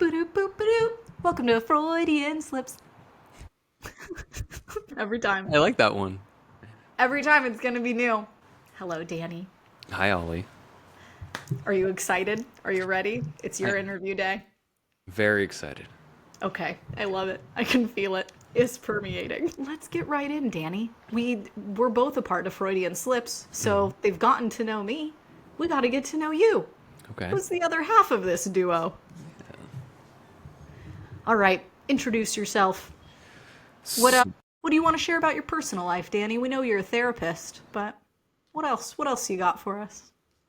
Boop-a-doop-boop-a-doop. Welcome to Freudian Slips. Every time. I like that one. Every time it's going to be new. Hello, Danny. Hi, Ollie. Are you excited? Are you ready? It's your I interview day. very excited. Okay, I love it. I can feel it. It's permeating. Let's get right in, Danny. We're both a part of Freudian Slips, so they've gotten to know me. We got to get to know you. Okay. Who's the other half of this duo? All right, introduce yourself. What S- what do you want to share about your personal life, Danny? We know you're a therapist, but what else? What else you got for us?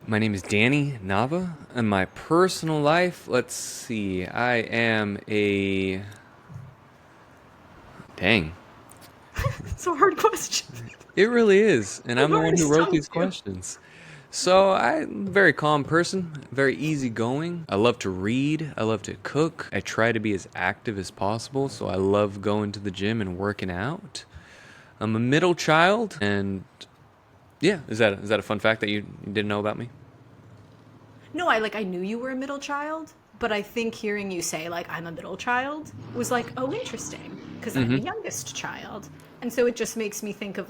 My name is Danny Nava. In my personal life, let's see. I am a. Dang. It's a hard question. It really is. And I've I'm the one already who wrote stumped these you. questions. So I'm a very calm person, very easygoing. I love to read. I love to cook. I try to be as active as possible. So I love going to the gym and working out. I'm a middle child, and yeah, is that a fun fact that you didn't know about me? No, I knew you were a middle child, but I think hearing you say I'm a middle child was like, oh, interesting, because I'm the youngest child, and so it just makes me think of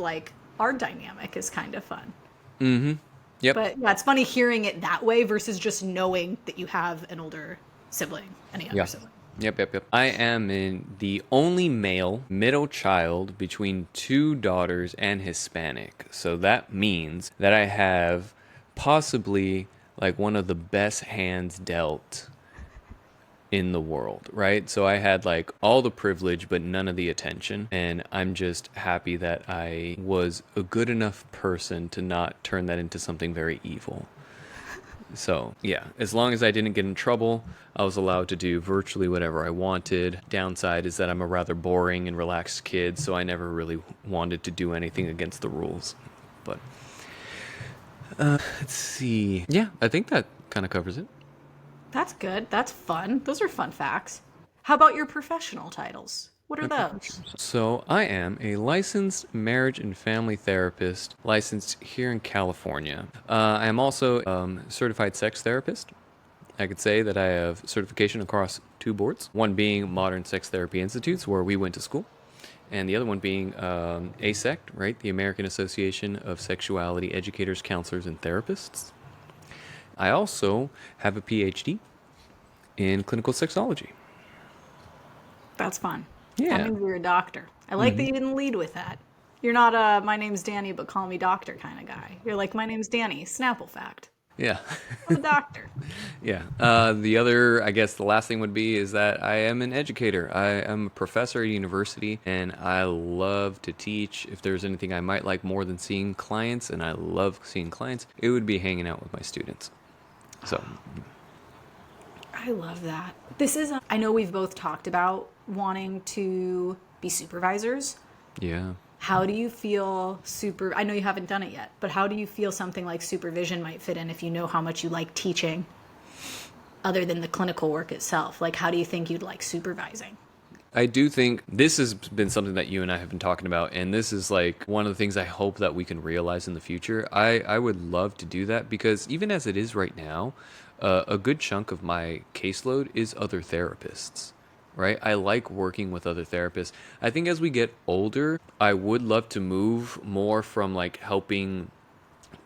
our dynamic is kind of fun. Yep. But yeah, it's funny hearing it that way versus just knowing that you have an older sibling and a younger Yeah. sibling. Yep. I am the only male middle child between two daughters and Hispanic. So that means that I have possibly like one of the best hands dealt in the world, right? So I had like all the privilege but none of the attention, and I'm just happy that I was a good enough person to not turn that into something very evil. So, yeah, as long as I didn't get in trouble, I was allowed to do virtually whatever I wanted. Downside is that I'm a rather boring and relaxed kid, so I never really wanted to do anything against the rules. But let's see. Yeah, I think that kind of covers it. That's good. That's fun. Those are fun facts. How about your professional titles? What are My those? professions. So, I am a licensed marriage and family therapist, licensed here in California. I am also certified sex therapist. I could say that I have certification across two boards, one being Modern Sex Therapy Institutes, where we went to school, and the other one being ASECT, right? The American Association of Sexuality Educators, Counselors, and Therapists. I also have a PhD in clinical sexology. That's fun. That Yeah. means you're a doctor. I like that you didn't lead with that. You're not a my name's Danny, but call me doctor kind of guy. You're like, my name's Danny, Snapple fact. Yeah. I'm a doctor. Yeah. The other, I guess the last thing would be is that I am an educator. I am a professor at university and I love to teach. If there's anything I might like more than seeing clients, and I love seeing clients, it would be hanging out with my students. So, I love that. I know we've both talked about wanting to be supervisors. yeah. How do you feel I know you haven't done it yet, but how do you feel something like supervision might fit in if you know how much you like teaching other than the clinical work itself? Like, how do you think you'd like supervising? I do think this has been something that you and I have been talking about, and this is like one of the things I hope that we can realize in the future. I would love to do that because even as it is right now, a good chunk of my caseload is other therapists, right? I like working with other therapists. I think as we get older, I would love to move more from like helping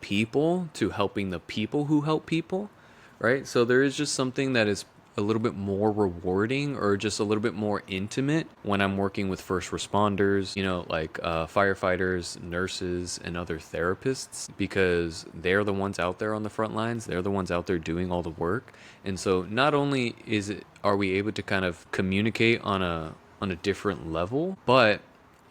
people to helping the people who help people, right? So there is just something that is a little bit more rewarding or just a little bit more intimate when I'm working with first responders, like firefighters, nurses, and other therapists, because they're the ones out there on the front lines. They're the ones out there doing all the work. And so not only are we able to kind of communicate on a different level, but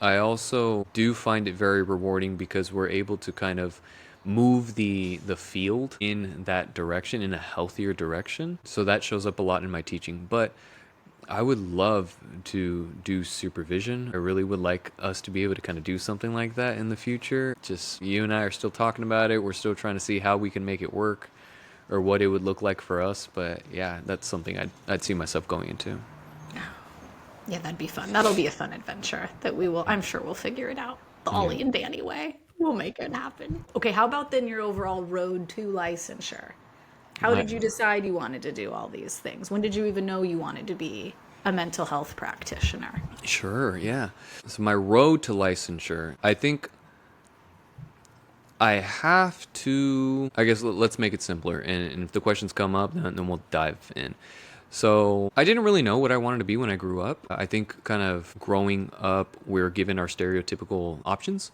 I also do find it very rewarding because we're able to kind of move the field in that direction, in a healthier direction. So that shows up a lot in my teaching. But I would love to do supervision. I really would like us to be able to kind of do something like that in the future. Just you and I are still talking about it. We're still trying to see how we can make it work or what it would look like for us. But yeah, that's something I'd see myself going into. Yeah, that'd be fun. That'll be a fun adventure that I'm sure we'll figure it out. The Yeah. Ollie and Danny way. We'll make it happen. Okay, how about then your overall road to licensure? How did you decide you wanted to do all these things? When did you even know you wanted to be a mental health practitioner? Sure, yeah. So my road to licensure, I think I have to, I guess let's make it simpler. And if the questions come up, then we'll dive in. So I didn't really know what I wanted to be when I grew up. I think kind of growing up, we're given our stereotypical options,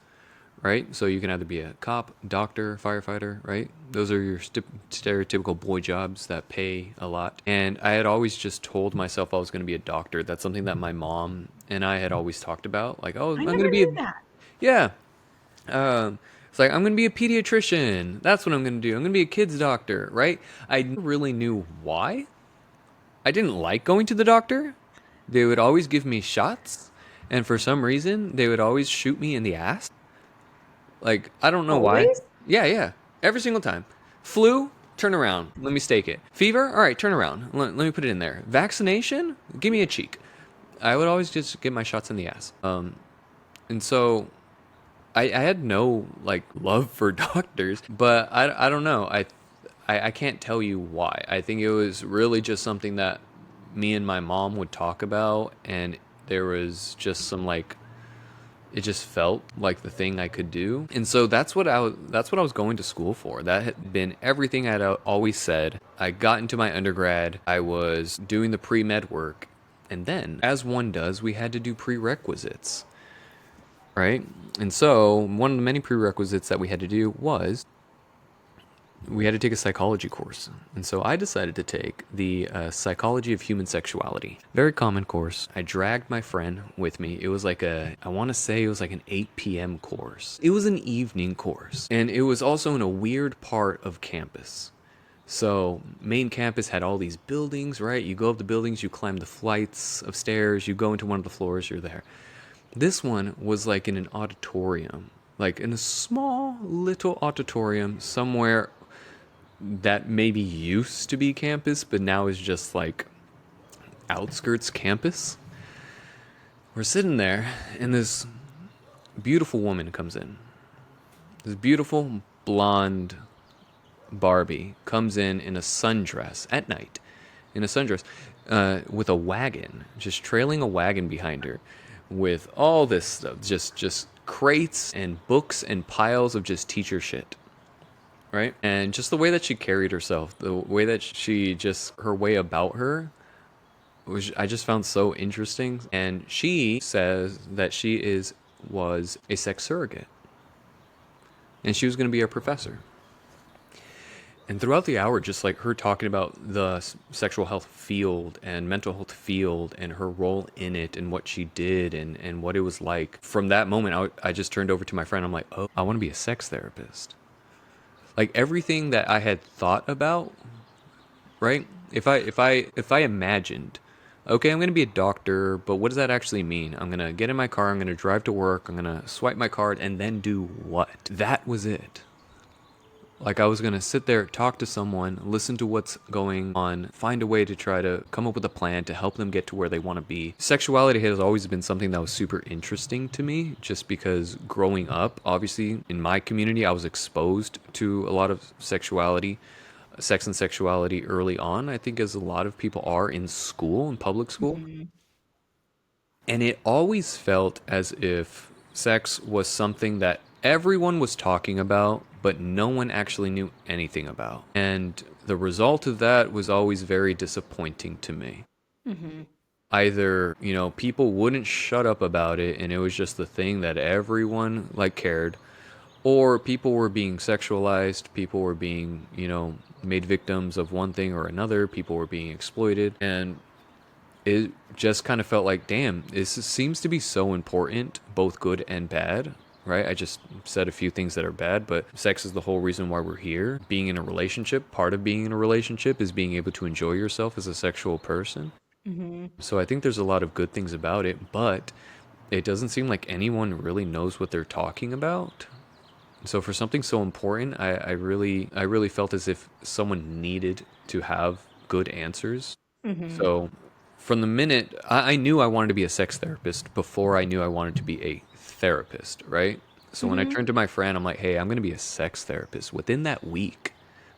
right? So you can either be a cop, doctor, firefighter, right? Those are your stereotypical boy jobs that pay a lot. And I had always just told myself I was going to be a doctor. That's something that my mom and I had always talked about. Like, oh, I'm I going to never be a, knew that. yeah. It's like, I'm going to be a pediatrician. That's what I'm going to do. I'm going to be a kid's doctor, right? I never really knew why. I didn't like going to the doctor. They would always give me shots. And for some reason, they would always shoot me in the ass. Like, I don't know why. Always? Yeah, yeah. Every single time. Flu, turn around. Let me stake it. Fever, all right, turn around. Let me put it in there. Vaccination, give me a cheek. I would always just get my shots in the ass. And so I had no like love for doctors, but I don't know. I can't tell you why. I think it was really just something that me and my mom would talk about, and there was just some like it just felt like the thing I could do. And so that's what I was going to school for. That had been everything I'd always said. I got into my undergrad. I was doing the pre-med work, and then as one does, we had to do prerequisites. Right? And so, one of the many prerequisites that we had to do was we had to take a psychology course. And so I decided to take the Psychology of Human Sexuality. Very common course. I dragged my friend with me. It was like I want to say it was like an 8 p.m. course. It was an evening course. And it was also in a weird part of campus. So, main campus had all these buildings, right? You go up the buildings, you climb the flights of stairs, you go into one of the floors, you're there. This one was like in an auditorium, like in a small little auditorium somewhere that maybe used to be campus, but now is just like outskirts campus. We're sitting there, and this beautiful woman comes in. This beautiful blonde Barbie comes in a sundress at night, in a sundress, with a wagon, just trailing a wagon behind her, with all this stuff, just crates and books and piles of just teacher shit, right? And just the way that she carried herself, the way that she just her way about her, which I just found so interesting. And she says that she was a sex surrogate, and she was going to be a professor. And throughout the hour, just like her talking about the sexual health field and mental health field and her role in it and what she did and what it was like. From that moment, I just turned over to my friend. I'm like, oh, I want to be a sex therapist. Like everything that I had thought about, right? If I imagined, okay, I'm going to be a doctor, but what does that actually mean? I'm going to get in my car, I'm going to drive to work, I'm going to swipe my card, and then do what? That was it. Like I was going to sit there, talk to someone, listen to what's going on, find a way to try to come up with a plan to help them get to where they want to be. Sexuality has always been something that was super interesting to me, just because growing up, obviously in my community, I was exposed to a lot of sexuality, sex and sexuality early on, I think as a lot of people are in school, in public school. Mm-hmm. And it always felt as if sex was something that everyone was talking about, but no one actually knew anything about. And the result of that was always very disappointing to me. Mm-hmm. Either, people wouldn't shut up about it and it was just the thing that everyone like cared, or people were being sexualized, people were being, made victims of one thing or another, people were being exploited, and it just kind of felt like, damn, this seems to be so important, both good and bad, right? I just said a few things that are bad, but sex is the whole reason why we're here. Being in a relationship, part of being in a relationship is being able to enjoy yourself as a sexual person. Mm-hmm. So I think there's a lot of good things about it, but it doesn't seem like anyone really knows what they're talking about. So for something so important, I really felt as if someone needed to have good answers. Mm-hmm. So from the minute I knew I wanted to be a sex therapist before I knew I wanted to be a therapist, right? So when I Mm-hmm. turned to my friend, I'm like, hey, I'm going to be a sex therapist. Within that week,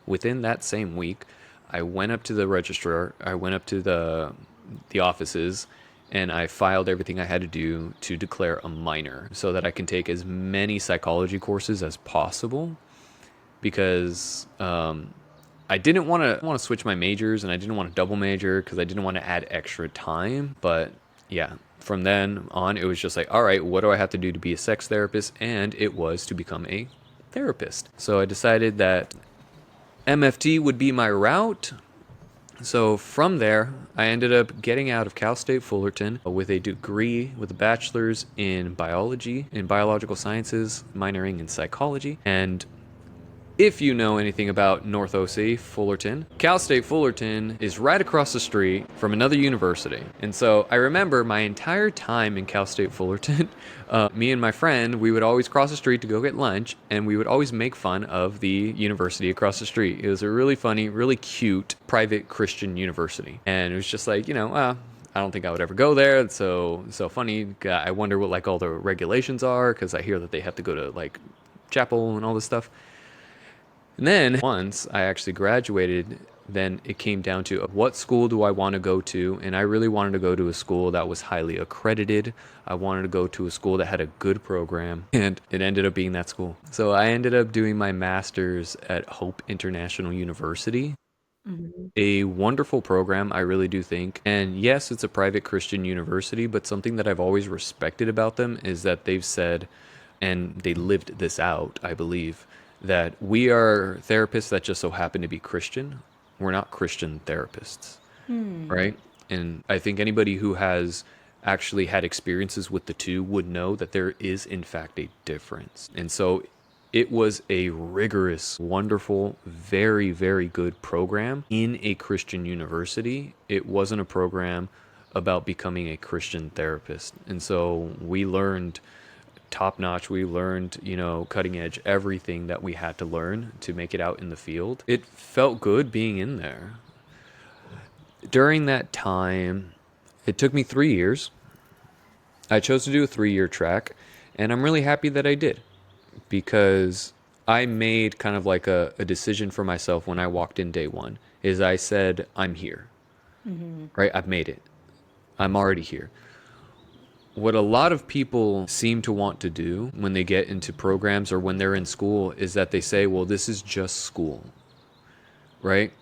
Within that same week, I went up to the registrar, I went up to the offices, and I filed everything I had to do to declare a minor so that I can take as many psychology courses as possible, because I didn't want to switch my majors, and I didn't want to double major because I didn't want to add extra time. But yeah, from then on, it was just like, all right, what do I have to do to be a sex therapist? And it was to become a therapist. So I decided that MFT would be my route. So from there, I ended up getting out of Cal State Fullerton with a degree, with a bachelor's in biology, in biological sciences, minoring in psychology. And if you know anything about North OC, Fullerton, Cal State Fullerton is right across the street from another university. And so I remember my entire time in Cal State Fullerton, me and my friend, we would always cross the street to go get lunch, and we would always make fun of the university across the street. It was a really funny, really cute private Christian university. And it was just like, I don't think I would ever go there. It's so funny. I wonder what like all the regulations are, because I hear that they have to go to like chapel and all this stuff. And then once I actually graduated, then it came down to what school do I want to go to? And I really wanted to go to a school that was highly accredited. I wanted to go to a school that had a good program, and it ended up being that school. So I ended up doing my master's at Hope International University. Mm-hmm. A wonderful program, I really do think. And yes, it's a private Christian university, but something that I've always respected about them is that they've said, and they lived this out, I believe, that we are therapists that just so happen to be Christian. We're not Christian therapists, right? And I think anybody who has actually had experiences with the two would know that there is, in fact, a difference. And so it was a rigorous, wonderful, very, very good program in a Christian university. It wasn't a program about becoming a Christian therapist. And so we learned top notch. We learned, cutting edge, everything that we had to learn to make it out in the field. It felt good being in there. During that time, it took me 3 years. I chose to do a 3-year track, and I'm really happy that I did, because I made kind of like a decision for myself when I walked in day one, is I said, I'm here, right? I've made it. I'm already here. What a lot of people seem to want to do when they get into programs or when they're in school is that they say, well, this is just school, right?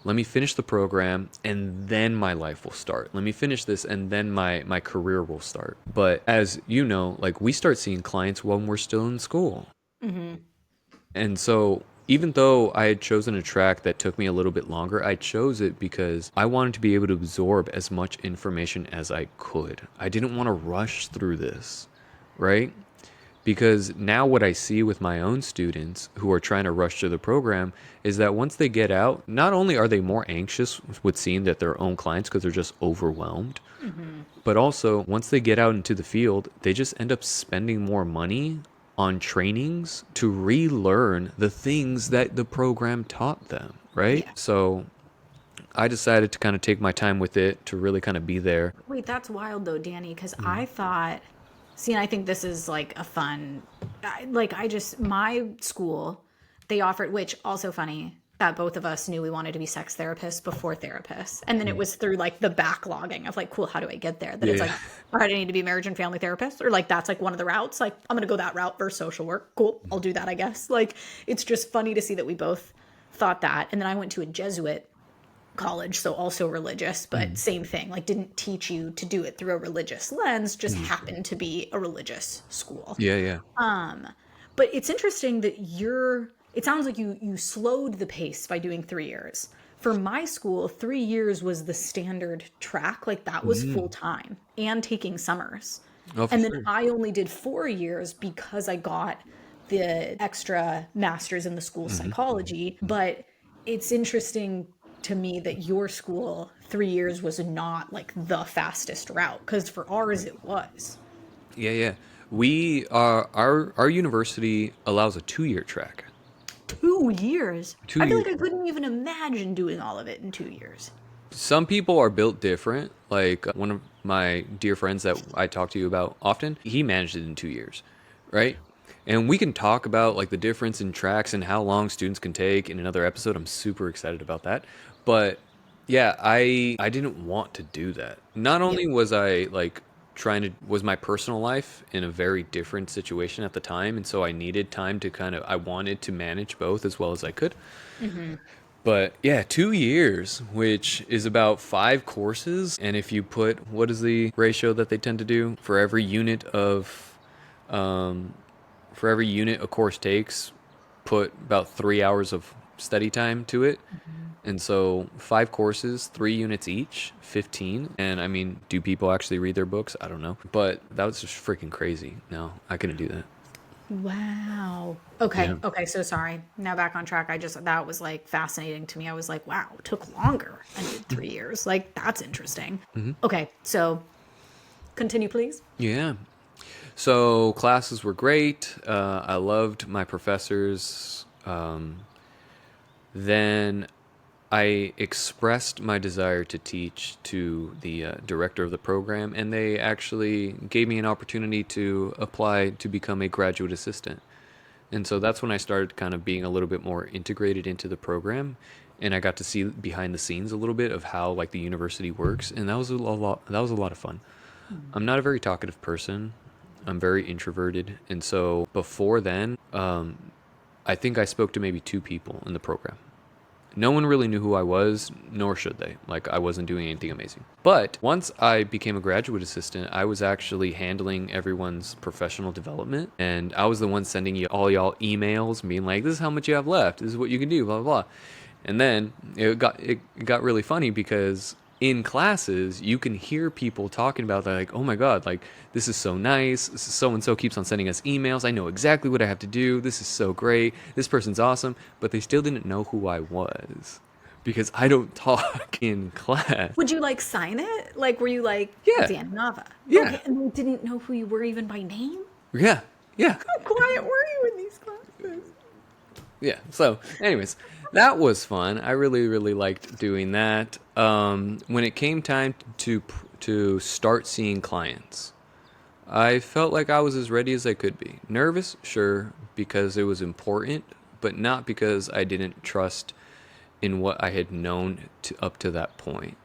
Let me finish the program and then my life will start. Let me finish this and then my career will start. But as you know, like we start seeing clients when we're still in school. Mm-hmm. And so even though I had chosen a track that took me a little bit longer, I chose it because I wanted to be able to absorb as much information as I could. I didn't want to rush through this, right? Because now what I see with my own students who are trying to rush through the program is that once they get out, not only are they more anxious with seeing that their own clients because they're just overwhelmed, but also once they get out into the field, they just end up spending more money on trainings to relearn the things that the program taught them, right? Yeah. So I decided to kind of take my time with it to really kind of be there. Wait, that's wild though, Danny, because I thought, see, and I think this is like a fun, my school, they offered, which also funny that both of us knew we wanted to be sex therapists before therapists. And then it was through like the backlogging of like, cool, how do I get there? That it's like, all right, I need to be a marriage and family therapist, or like that's like one of the routes. Like, I'm going to go that route versus social work. Cool, I'll do that, I guess. Like, it's just funny to see that we both thought that. And then I went to a Jesuit college, so also religious, but same thing, like didn't teach you to do it through a religious lens, just happened to be a religious school. Yeah. But it's interesting that it sounds like you slowed the pace by doing 3 years. For my school, 3 years was the standard track, like that was full time and taking summers. Oh, for And then sure. I only did 4 years because I got the extra master's in the school psychology. But it's interesting to me that your school 3 years was not like the fastest route, because for ours it was. Yeah. We are our university allows a 2-year track. 2 years? Two I feel years. like I couldn't even imagine doing all of it in 2 years. Some people are built different. Like one of my dear friends that I talk to you about often, he managed it in 2 years, right? And we can talk about like the difference in tracks and how long students can take in another episode. I'm super excited about that. But yeah, I didn't want to do that. Not Yeah. only was I like trying to was my personal life in a very different situation at the time, and so I needed time to kind of I wanted to manage both as well as I could. Hmm. But yeah, 2 years, which is about 5 courses. And if you put, what is the ratio that they tend to do for every unit of, for every unit a course takes, put about 3 hours of study time to it. And so 5 courses, 3 units each, 15. And I mean, do people actually read their books? I don't know. But that was just freaking crazy. No, I couldn't do that. Wow. Yeah. Okay, so sorry. Now back on track. That was like fascinating to me. I was like, wow, it took longer. I did 3 years. Like, that's interesting. Okay, so continue, please. Yeah. So classes were great. I loved my professors. Then I expressed my desire to teach to the director of the program, and they actually gave me an opportunity to apply to become a graduate assistant. And so that's when I started kind of being a little bit more integrated into the program, and I got to see behind the scenes a little bit of how like the university works, and that was a lot. That was a lot of fun. I'm not a very talkative person. I'm very introverted, and so before then, I think I spoke to maybe 2 people in the program. No one really knew who I was, nor should they. Like, I wasn't doing anything amazing. But once I became a graduate assistant, I was actually handling everyone's professional development. And I was the one sending you all y'all emails, being like, this is how much you have left. This is what you can do, blah, blah, blah. And then it got really funny because in classes, you can hear people talking about that, like, oh my God, like, this is so nice. So and so keeps on sending us emails. I know exactly what I have to do. This is so great. This person's awesome. But they still didn't know who I was because I don't talk in class. Would you like sign it? Like, were you like, Yeah. Dan Nava? Yeah. Okay, and they didn't know who you were even by name? Yeah. Yeah. How quiet were you in these classes? Yeah. So, anyways, that was fun. I really, really liked doing that. When it came time to start seeing clients, I felt like I was as ready as I could be. Nervous, sure, because it was important, but not because I didn't trust in what I had known up to that point.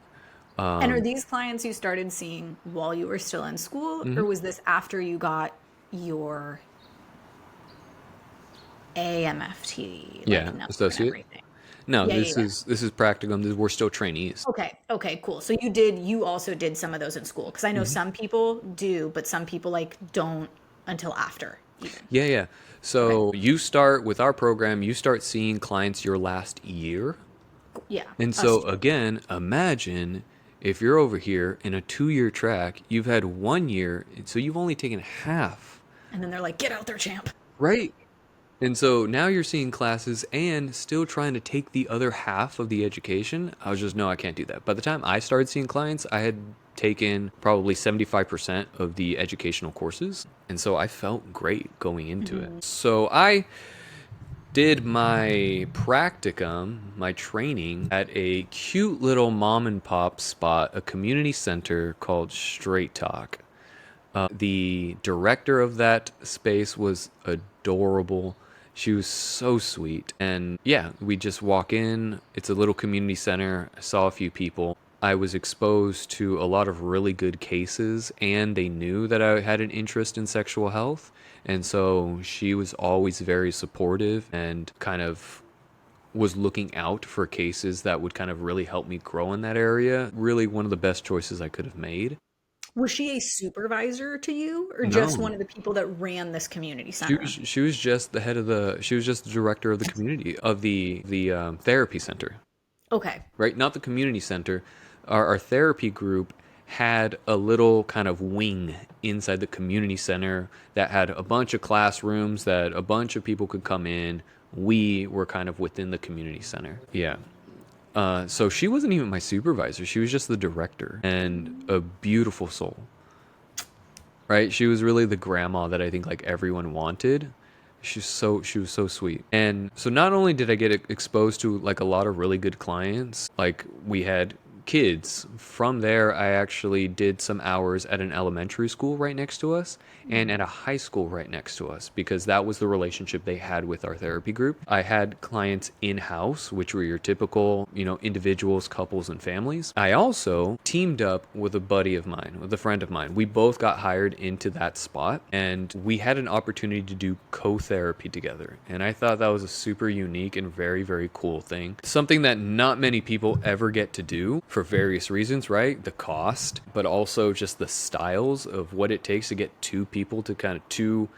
And are these clients you started seeing while you were still in school, or was this after you got your AMFT, like Yeah, number and associate. everything? No, Yeah, yeah, this yeah. is practicum. We're still trainees. Okay, cool. So you also did some of those in school, because I know some people do, but some people like don't until after even. Yeah, yeah. Okay, So you start with our program, you start seeing clients your last year. yeah, And us so too. again, imagine if you're over here in a 2 year track, you've had 1 year, so you've only taken half, And then they're like, get out there, champ. right? And so now you're seeing classes and still trying to take the other half of the education. I was just, no, I can't do that. By the time I started seeing clients, I had taken probably 75% of the educational courses. And so I felt great going into it. So I did my practicum, my training at a cute little mom and pop spot, a community center called Straight Talk. The director of that space was adorable. She was so sweet. And yeah, we just walk in. It's a little community center. I saw a few people. I was exposed to a lot of really good cases, and they knew that I had an interest in sexual health. And so she was always very supportive and kind of was looking out for cases that would kind of really help me grow in that area. Really one of the best choices I could have made. Was she a supervisor to you, or just No. one of the people that ran this community She was center? she was just the head of the she was just the director of the community of the therapy center, Okay. right? Not the community center. Our therapy group had a little kind of wing inside the community center that had a bunch of classrooms that a bunch of people could come in. We were kind of within the community center. Yeah. So she wasn't even my supervisor. She was just the director and a beautiful soul. Right? She was really the grandma that I think like everyone wanted. She was so sweet. And so not only did I get exposed to like a lot of really good clients, like we had kids. From there, I actually did some hours at an elementary school right next to us and at a high school right next to us because that was the relationship they had with our therapy group. I had clients in-house, which were your typical, individuals, couples, and families. I also teamed up with a buddy of mine, with a friend of mine. We both got hired into that spot and we had an opportunity to do co-therapy together. And I thought that was a super unique and very, very cool thing. Something that not many people ever get to do for various reasons, right? The cost, but also just the styles of what it takes to get two people to two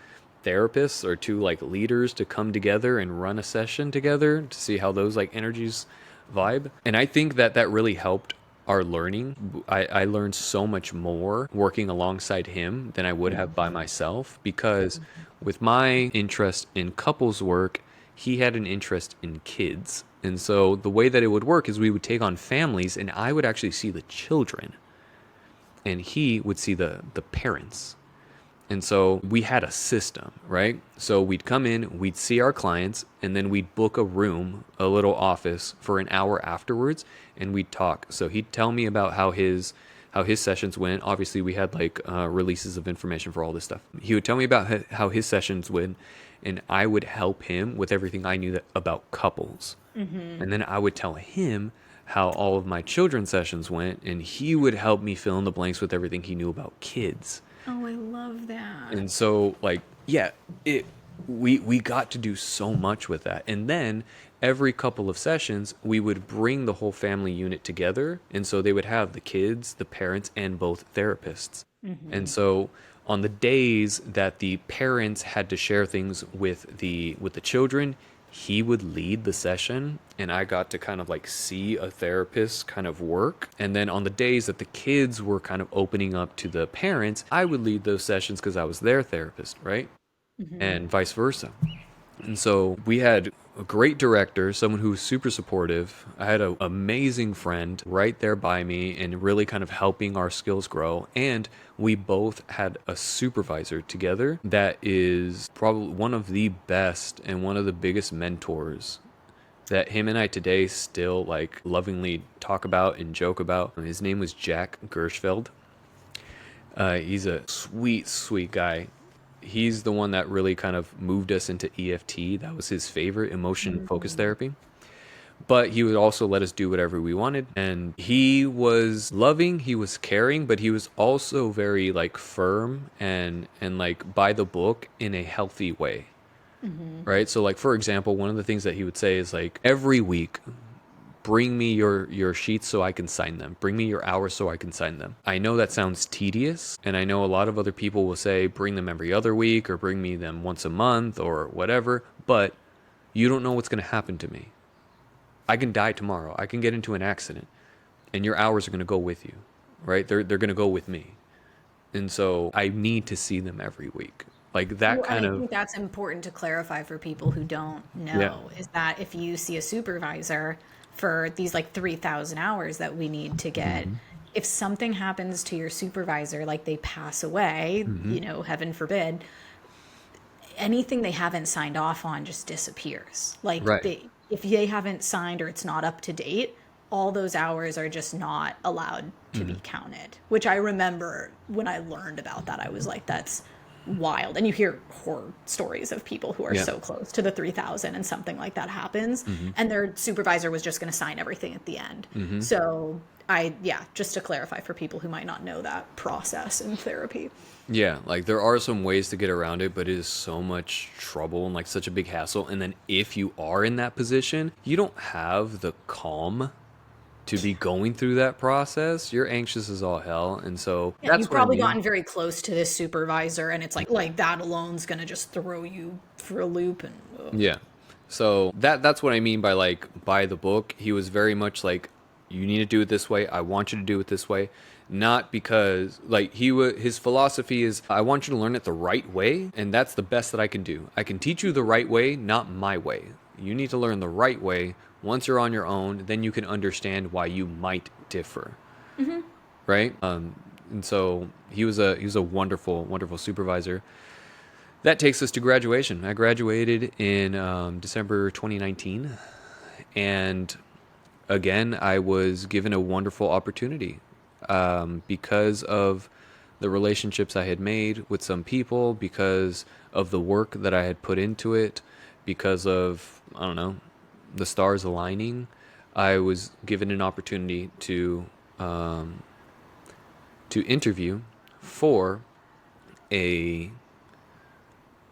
therapists or two like leaders to come together and run a session together to see how those like energies vibe. And I think that that really helped our learning. I learned so much more working alongside him than I would have by myself because with my interest in couples work, he had an interest in kids. And so the way that it would work is we would take on families and I would actually see the children and he would see the parents. And so we had a system, right? So we'd come in, we'd see our clients, and then we'd book a room, a little office for an hour afterwards, and we'd talk. So he'd tell me about how his sessions went. Obviously, we had like releases of information for all this stuff. He would tell me about how his sessions went, and I would help him with everything I knew about couples. And then I would tell him how all of my children's sessions went, and he would help me fill in the blanks with everything he knew about kids. Oh, I love that. And so, like, yeah, we got to do so much with that. And then every couple of sessions, we would bring the whole family unit together. And so they would have the kids, the parents, and both therapists. And so on the days that the parents had to share things with the children, he would lead the session and I got to kind of like see a therapist kind of work. And then on the days that the kids were kind of opening up to the parents, I would lead those sessions because I was their therapist, right? And vice versa. And so we had a great director, someone who was super supportive. I had an amazing friend right there by me and really kind of helping our skills grow. And we both had a supervisor together that is probably one of the best and one of the biggest mentors that him and I today still like lovingly talk about and joke about. And his name was Jack Gershfeld. He's a sweet, sweet guy. He's the one that really kind of moved us into EFT. That was his favorite, emotion focused therapy. But he would also let us do whatever we wanted. And he was loving, he was caring, but he was also very like firm and like by the book in a healthy way. Right? So like, for example, one of the things that he would say is like, every week, bring me your sheets so I can sign them. Bring me your hours so I can sign them. I know that sounds tedious, and I know a lot of other people will say bring them every other week or bring me them once a month or whatever, but you don't know what's going to happen to me. I can die tomorrow. I can get into an accident, and your hours are going to go with you, right? They're going to go with me. And so I need to see them every week. Like that Well, and kind I of, think that's important to clarify for people who don't know is that if you see a supervisor for these like 3,000 hours that we need to get, if something happens to your supervisor, like they pass away, heaven forbid, anything they haven't signed off on just disappears. Like right. if they haven't signed or it's not up to date, all those hours are just not allowed to be counted, which I remember when I learned about that, I was like, that's wild. And you hear horror stories of people who are so close to the 3,000 and something like that happens and their supervisor was just going to sign everything at the end. So just to clarify for people who might not know that process in therapy. Yeah, like there are some ways to get around it, but it is so much trouble and like such a big hassle. And then if you are in that position, you don't have the calm to be going through that process. You're anxious as all hell. And so Yeah, that's you've what I probably mean. gotten very close to this supervisor and it's like that alone's going to just throw you for a loop and Yeah. So that's what I mean by like by the book. He was very much like, you need to do it this way. I want you to do it this way. Not because like his philosophy is, I want you to learn it the right way. And that's the best that I can do. I can teach you the right way, not my way. You need to learn the right way. Once you're on your own, then you can understand why you might differ. Right. And so he was a wonderful, wonderful supervisor. That takes us to graduation. I graduated in December 2019, and again, I was given a wonderful opportunity because of the relationships I had made with some people, because of the work that I had put into it, because of, I don't know, the stars aligning. I was given an opportunity to interview for a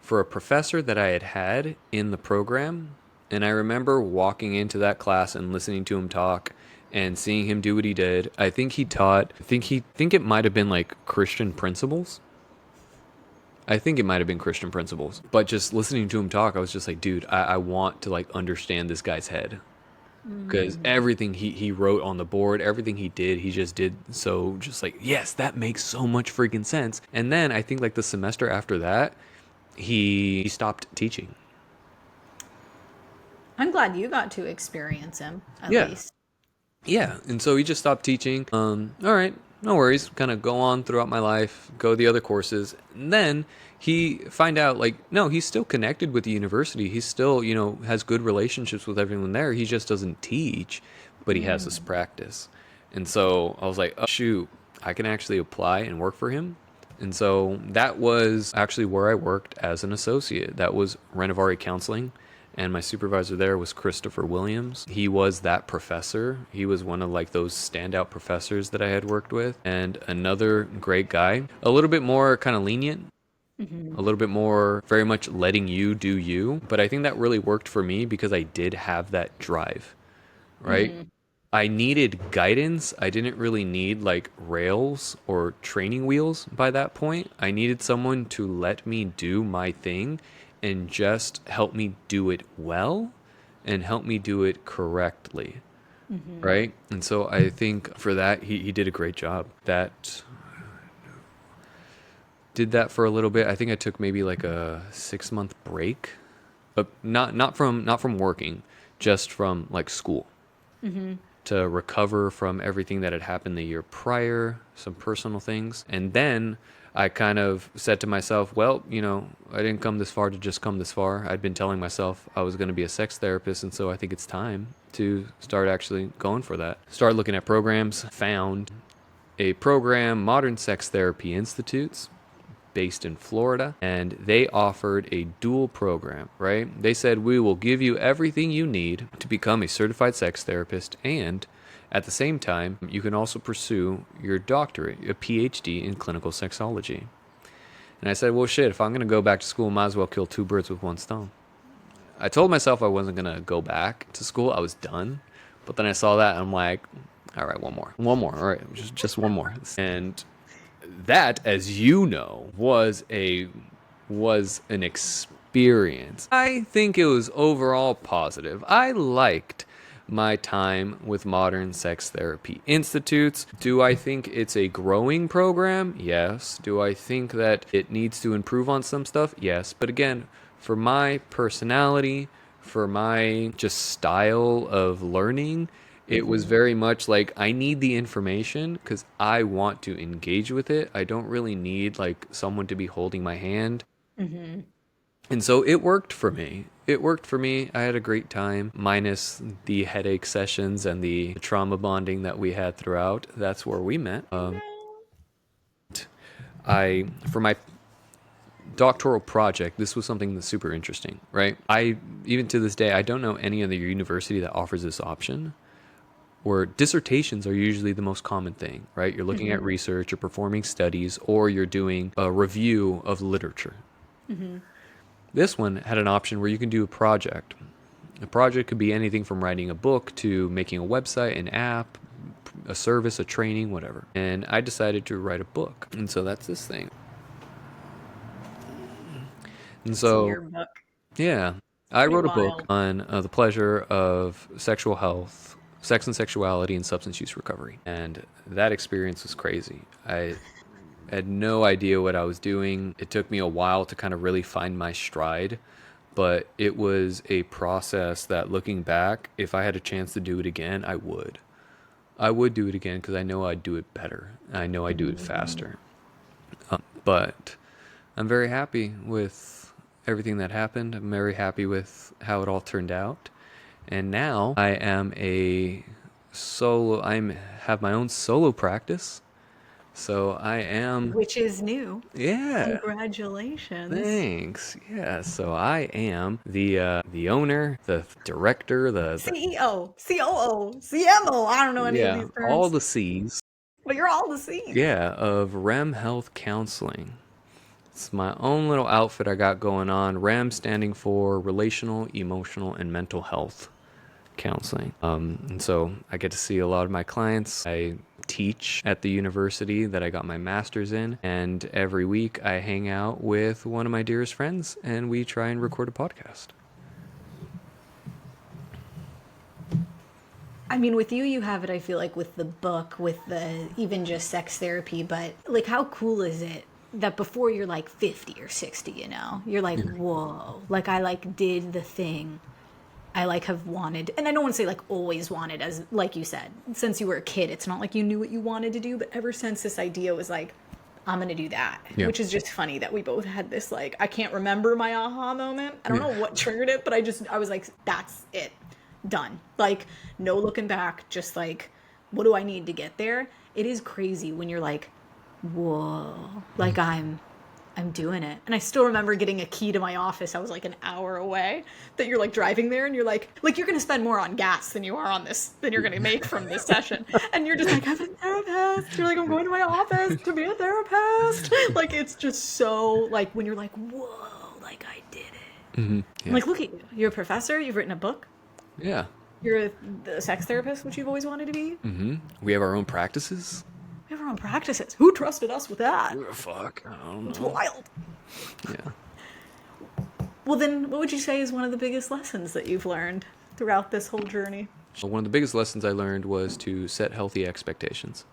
for a professor that I had in the program. And I remember walking into that class and listening to him talk and seeing him do what he did. I think he taught, think it might have been like Christian principles. I think it might have been Christian principles. But just listening to him talk, I was just like, dude, I want to like understand this guy's head. Because everything he wrote on the board, everything he did, he just did so just like, yes, that makes so much freaking sense. And then I think like the semester after that, he stopped teaching. I'm glad you got to experience him, at Yeah. least. Yeah. And so he just stopped teaching. All right, no worries. Kind of go on throughout my life, go the other courses. And then he find out like, no, he's still connected with the university. He's still, has good relationships with everyone there. He just doesn't teach, but he has this practice. And so I was like, oh, shoot, I can actually apply and work for him. And so that was actually where I worked as an associate. That was Renovari Counseling. And my supervisor there was Christopher Williams. He was that professor. He was one of like those standout professors that I had worked with. And another great guy, a little bit more kind of lenient, a little bit more very much letting you do you. But I think that really worked for me because I did have that drive, right? I needed guidance. I didn't really need like rails or training wheels by that point. I needed someone to let me do my thing and just help me do it well and help me do it correctly. Right. And so I think for that, he did a great job. That did that for a little bit. I think I took maybe like a 6-month break, but not from working, just from like school. To recover from everything that had happened the year prior, some personal things. And then I kind of said to myself, well, I didn't come this far to just come this far. I'd been telling myself I was going to be a sex therapist, and so I think it's time to start actually going for that. Started looking at programs, found a program, Modern Sex Therapy Institutes, based in Florida, and they offered a dual program, right? They said, we will give you everything you need to become a certified sex therapist, and at the same time, you can also pursue your doctorate, a PhD in clinical sexology. And I said, well, shit, if I'm going to go back to school, might as well kill two birds with one stone. I told myself I wasn't going to go back to school. I was done. But then I saw that, and I'm like, all right, one more. All right, just one more. And that, as you know, was an experience. I think it was overall positive. I liked my time with Modern Sex Therapy Institutes. Do I think it's a growing program? Yes. Do I think that it needs to improve on some stuff? Yes. But again, for my personality, for my just style of learning, it was very much like I need the information because I want to engage with it. I don't really need like someone to be holding my hand. And so it worked for me. It worked for me. I had a great time, minus the headache sessions and the trauma bonding that we had throughout. That's where we met. For my doctoral project, this was something that's super interesting, right? Even to this day, I don't know any other university that offers this option, where dissertations are usually the most common thing, right? You're looking at research, you're performing studies, or you're doing a review of literature. This one had an option where you can do a project. A project could be anything from writing a book to making a website, an app, a service, a training, whatever. And I decided to write a book. And so that's this thing. And So so, your book. yeah, I Pretty wrote a book wild. on the pleasure of sexual health, sex and sexuality, and substance use recovery. And that experience was crazy. I had no idea what I was doing. It took me a while to kind of really find my stride, but it was a process that, looking back, if I had a chance to do it again, I would. I would do it again because I know I'd do it better. I know I'd do it faster. But I'm very happy with everything that happened. I'm very happy with how it all turned out. And now I am a have my own solo practice. So I am, Which is new. yeah. Congratulations. Thanks. Yeah. So I am the owner, the director, the CEO, COO, CMO. I don't know any of yeah, these all terms, the C's. but you're all the same. Yeah, of REM Health Counseling. It's my own little outfit I got going on. REM standing for Relational, Emotional, and Mental Health Counseling. And so I get to see a lot of my clients. I teach at the university that I got my master's in, and every week I hang out with one of my dearest friends and we try and record a podcast. I mean, with you, you have it, I feel like, with the book, with the even just sex therapy, but like, how cool is it that before you're like 50 or 60, you know, you're like, whoa, like, I like did the thing I like have wanted, and I don't want to say like always wanted, as like you said, since you were a kid, it's not like you knew what you wanted to do, but ever since this idea was like, I'm gonna do that, Yeah. which is just funny that we both had this like, I can't remember my aha moment. I don't Yeah. know what triggered it, but I was like, that's it, done. Like no looking back, just like, what do I need to get there? It is crazy when you're like, whoa, like I'm doing it. And I still remember getting a key to my office. I was like an hour away. That you're like driving there and you're like you're gonna spend more on gas than you are on this than you're gonna make from this session. And you're just like, I'm a therapist. You're like, I'm going to my office to be a therapist. Like it's just so like when you're like, whoa, like I did it. Yeah. Like look at you. You're a professor, you've written a book, Yeah. you're a sex therapist, which you've always wanted to be. We have our own practices. We have our own practices. Who trusted us with that? Fuck. I don't It's know. wild. Yeah. Well, then, what would you say is one of the biggest lessons that you've learned throughout this whole journey? So one of the biggest lessons I learned was to set healthy expectations.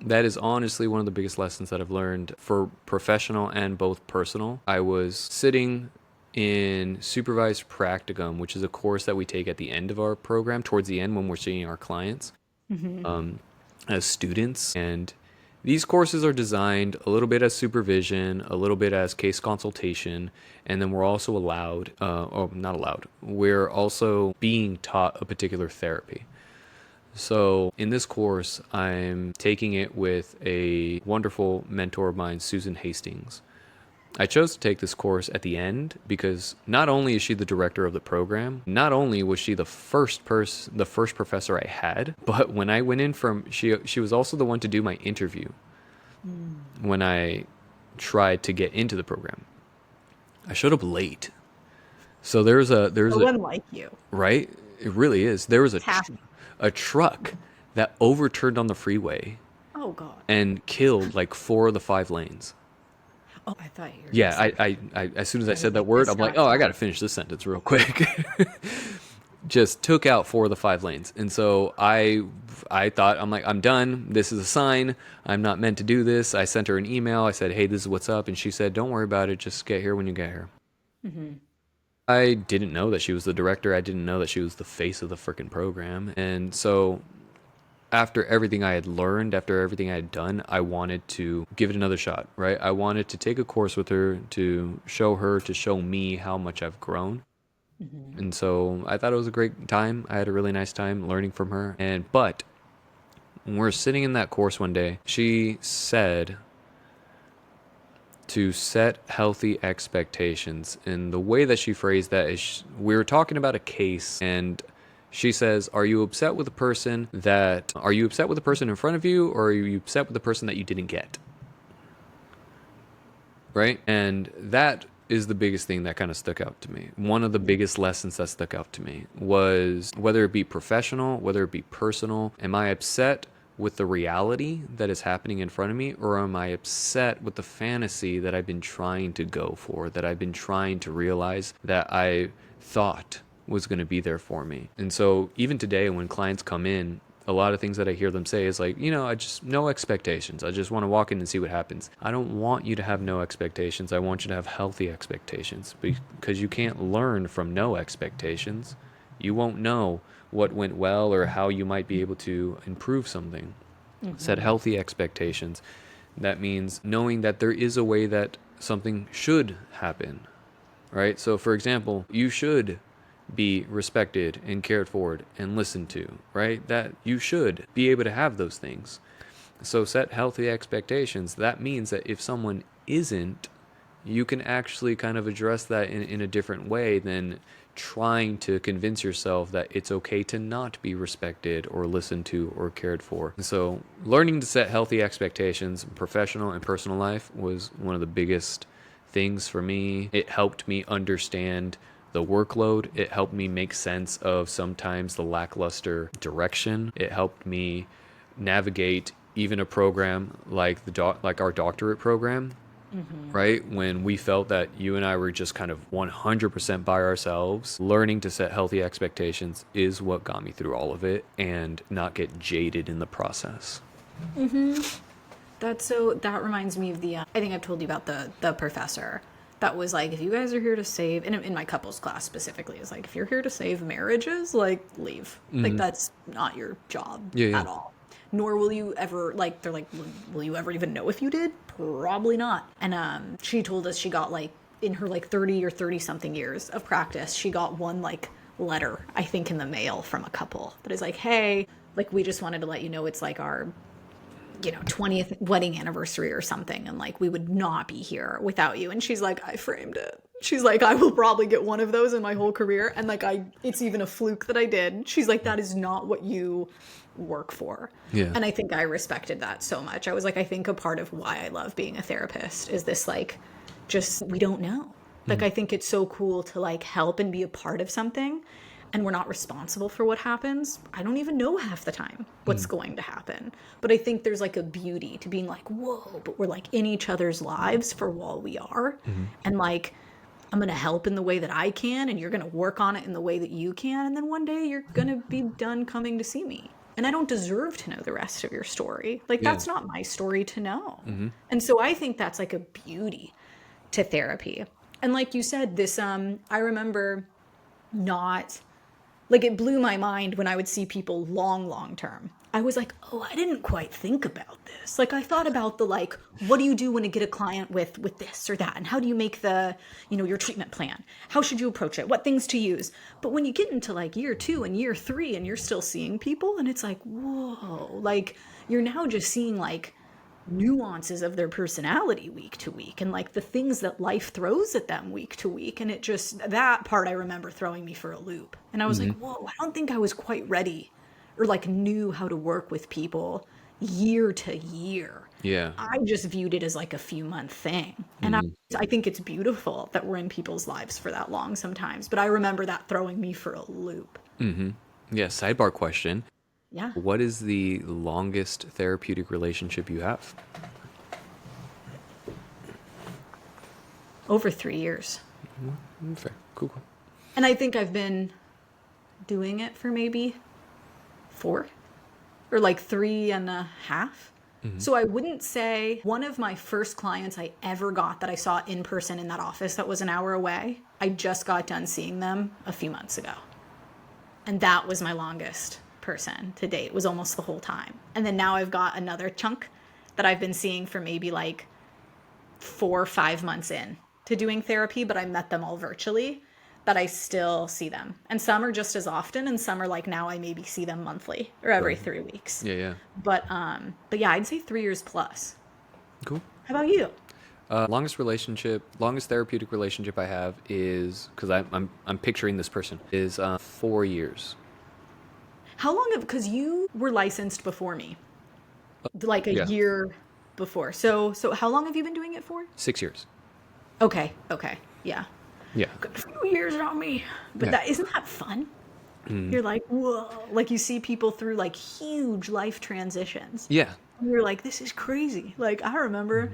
That is honestly one of the biggest lessons that I've learned for professional and both personal. I was sitting in supervised practicum, which is a course that we take at the end of our program, towards the end when we're seeing our clients as students. And these courses are designed a little bit as supervision, a little bit as case consultation, and then we're also allowed, or not allowed, we're also being taught a particular therapy. So in this course, I'm taking it with a wonderful mentor of mine, Susan Hastings. I chose to take this course at the end because not only is she the director of the program, not only was she the first professor I had, but when I went in she was also the one to do my interview when I tried to get into the program. I showed up late. So there's No a one like you. right? It really is. There was It's half. a truck that overturned on the freeway Oh God. and killed like 4 of the 5 lanes. Oh, I thought you were. Yeah, Gonna say, I as soon as I said that like, word, this I'm like, got oh, I done. got to finish this sentence real quick. Just took out 4 of the 5 lanes. And so I thought, I'm like, I'm done. This is a sign. I'm not meant to do this. I sent her an email. I said, hey, this is what's up. And she said, don't worry about it. Just get here when you get here. I didn't know that she was the director. I didn't know that she was the face of the freaking program. And so after everything I had learned, after everything I had done, I wanted to give it another shot, right? I wanted to take a course with her, to show me how much I've grown. And so I thought it was a great time. I had a really nice time learning from her. But when we're sitting in that course one day, she said to set healthy expectations. And the way that she phrased that is we were talking about a case, and she says, are you upset with the person in front of you, or are you upset with the person that you didn't get? Right? And that is the biggest thing that kind of stuck out to me. One of the biggest lessons that stuck out to me was, whether it be professional, whether it be personal, am I upset with the reality that is happening in front of me, or am I upset with the fantasy that I've been trying to go for, that I've been trying to realize that I thought was going to be there for me? And so even today, when clients come in, a lot of things that I hear them say is like, I just, no expectations. I just want to walk in and see what happens. I don't want you to have no expectations. I want you to have healthy expectations, because you can't learn from no expectations. You won't know what went well or how you might be able to improve something. Set healthy expectations. That means knowing that there is a way that something should happen, right? So for example, you should be respected and cared for and listened to, right? That you should be able to have those things. So set healthy expectations. That means that if someone isn't, you can actually kind of address that in a different way than trying to convince yourself that it's okay to not be respected or listened to or cared for. So learning to set healthy expectations in professional and personal life was one of the biggest things for me. It helped me understand the workload. It helped me make sense of sometimes the lackluster direction. It helped me navigate even a program like like our doctorate program, right? When we felt that you and I were just kind of 100% by ourselves, learning to set healthy expectations is what got me through all of it and not get jaded in the process. That reminds me of the, I think I've told you about the professor that was like, if you guys are here to save, in my couples class specifically, is like, if you're here to save marriages, like, leave. Like, that's not your job at all. Nor will you ever, like, they're like, will you ever even know if you did? Probably not. And she told us she got, like, in her, like, 30 or 30 something years of practice, she got one, like, letter, I think, in the mail from a couple that is like, hey, like, we just wanted to let you know it's like our 20th wedding anniversary or something, and like we would not be here without you. And she's like, I framed it. She's like, I will probably get one of those in my whole career, and like it's even a fluke that I did. She's like, that is not what you work for. And I think I respected that so much. I was like, I think a part of why I love being a therapist is this, like, just, we don't know. Like, I think it's so cool to like help and be a part of something, and we're not responsible for what happens. I don't even know half the time what's going to happen. But I think there's like a beauty to being like, whoa, but we're like in each other's lives for while we are. And like, I'm going to help in the way that I can, and you're going to work on it in the way that you can. And then one day you're going to be done coming to see me. And I don't deserve to know the rest of your story. Like, that's not my story to know. And so I think that's like a beauty to therapy. And like you said, this, I remember not... like, it blew my mind when I would see people long term. I was like, oh, I didn't quite think about this. Like, I thought about the, like, what do you do when you get a client with this or that? And how do you make the, your treatment plan? How should you approach it? What things to use? But when you get into, like, year 2 and year 3 and you're still seeing people, and it's like, whoa, like, you're now just seeing, like, nuances of their personality week to week, and like the things that life throws at them week to week. And it just, that part I remember throwing me for a loop. And I was like, whoa, I don't think I was quite ready or like knew how to work with people year to year. I just viewed it as like a few month thing. And I think it's beautiful that we're in people's lives for that long sometimes. But I remember that throwing me for a loop. Sidebar question. Yeah. What is the longest therapeutic relationship you have? Over 3 years. Fair. Cool. And I think I've been doing it for maybe 4 or like 3.5. So I wouldn't say one of my first clients I ever got that I saw in person in that office that was an hour away, I just got done seeing them a few months ago. And that was my longest person to date, was almost the whole time. And then now I've got another chunk that I've been seeing for maybe like 4 or 5 months in to doing therapy, but I met them all virtually, but I still see them. And some are just as often, and some are like, now I maybe see them monthly or every 3 weeks. But yeah, I'd say 3 years plus. Cool. How about you? Longest therapeutic relationship I have is, because I'm picturing this person, is 4 years. How long because you were licensed before me, like a year before. So how long have you been doing it for? 6 years. Okay. Yeah. Got a few years on me. But isn't that fun? You're like, whoa. Like, you see people through like huge life transitions. Yeah. And you're like, this is crazy. Like, I remember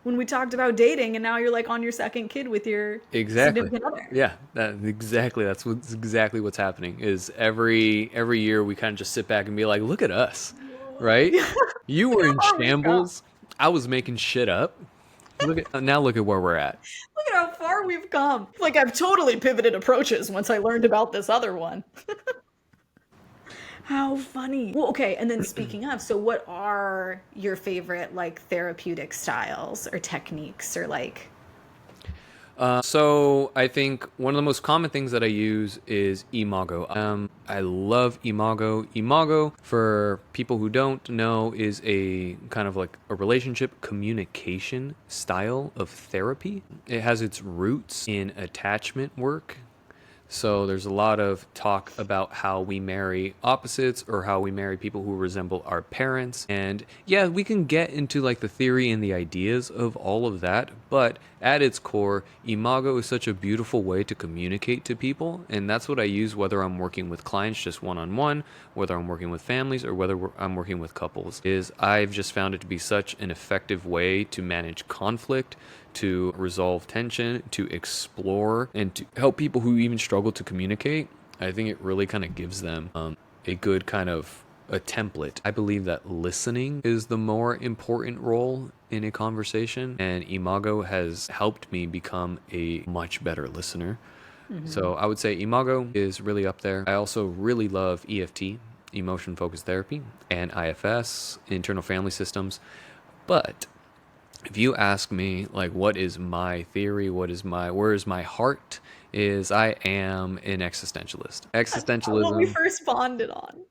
when we talked about dating, and now you're like on your second kid with your significant other. Yeah, that's exactly what's happening. Is every year we kind of just sit back and be like, look at us, right? You were in shambles. I was making shit up. Look at where we're at. Look at how far we've come. Like, I've totally pivoted approaches once I learned about this other one. How funny. Well, okay, and then speaking of, so what are your favorite, like, therapeutic styles or techniques or, like... So I think one of the most common things that I use is Imago. I love Imago. Imago, for people who don't know, is a kind of like a relationship communication style of therapy. It has its roots in attachment work. So there's a lot of talk about how we marry opposites or how we marry people who resemble our parents. And yeah, we can get into like the theory and the ideas of all of that, but at its core, Imago is such a beautiful way to communicate to people, and that's what I use whether I'm working with clients just one-on-one, whether I'm working with families, or whether I'm working with couples. Is I've just found it to be such an effective way to manage conflict, to resolve tension, to explore, and to help people who even struggle to communicate. I think it really kind of gives them a good kind of a template. I believe that listening is the more important role in a conversation, and Imago has helped me become a much better listener. So I would say Imago is really up there. I also really love EFT, emotion focused therapy, and IFS, internal family systems. But if you ask me, like, what is my theory, where is my heart, is I am an existentialist. What we first bonded on.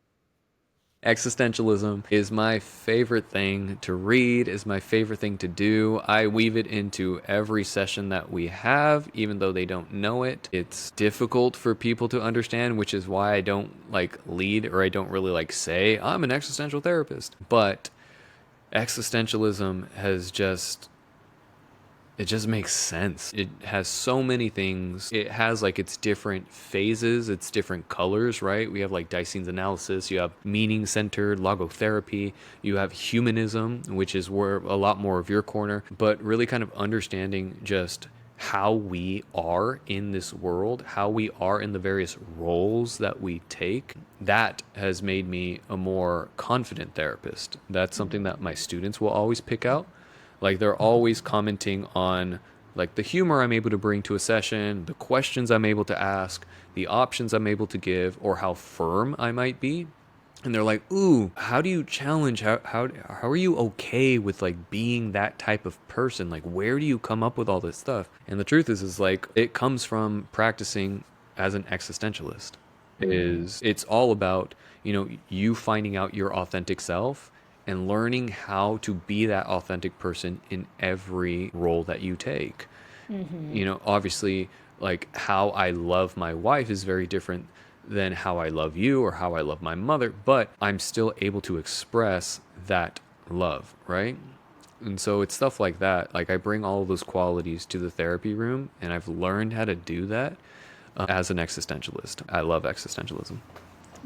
Existentialism is my favorite thing to read, is my favorite thing to do. I weave it into every session that we have, even though they don't know it. It's difficult for people to understand, which is why I don't like lead, or I don't really like say I'm an existential therapist. But existentialism has just, it just makes sense. It has so many things. It has like its different phases, its different colors, right? We have like Diceen's analysis, you have meaning-centered logotherapy, you have humanism, which is where a lot more of your corner, but really kind of understanding just how we are in this world, how we are in the various roles that we take. That has made me a more confident therapist. That's something that my students will always pick out. Like, they're always commenting on like the humor I'm able to bring to a session, the questions I'm able to ask, the options I'm able to give, or how firm I might be. And they're like, ooh, how do you challenge? How are you okay with like being that type of person? Like, where do you come up with all this stuff? And the truth is like, it comes from practicing as an existentialist. It's all about, you finding out your authentic self and learning how to be that authentic person in every role that you take. Obviously, like, how I love my wife is very different than how I love you or how I love my mother, but I'm still able to express that love, right? And so it's stuff like that. Like, I bring all of those qualities to the therapy room, and I've learned how to do that as an existentialist. I love existentialism.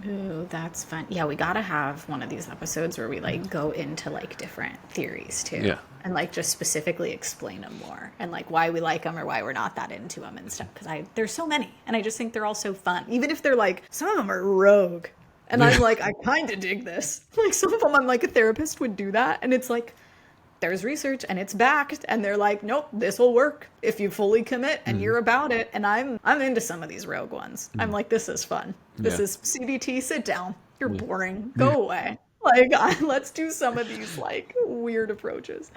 Ooh, that's fun. Yeah, we gotta have one of these episodes where we like go into like different theories too. Yeah. And like just specifically explain them more and like why we like them or why we're not that into them and stuff. Because there's so many, and I just think they're all so fun. Even if they're like, some of them are rogue, and I'm like, I kind of dig this. Like, some of them, I'm like, a therapist would do that, and it's like, there's research and it's backed, and they're like, nope, this will work if you fully commit and you're about it. And I'm into some of these rogue ones. I'm like, this is fun. This is CBT. Sit down. You're boring. Go away. Like, let's do some of these like weird approaches.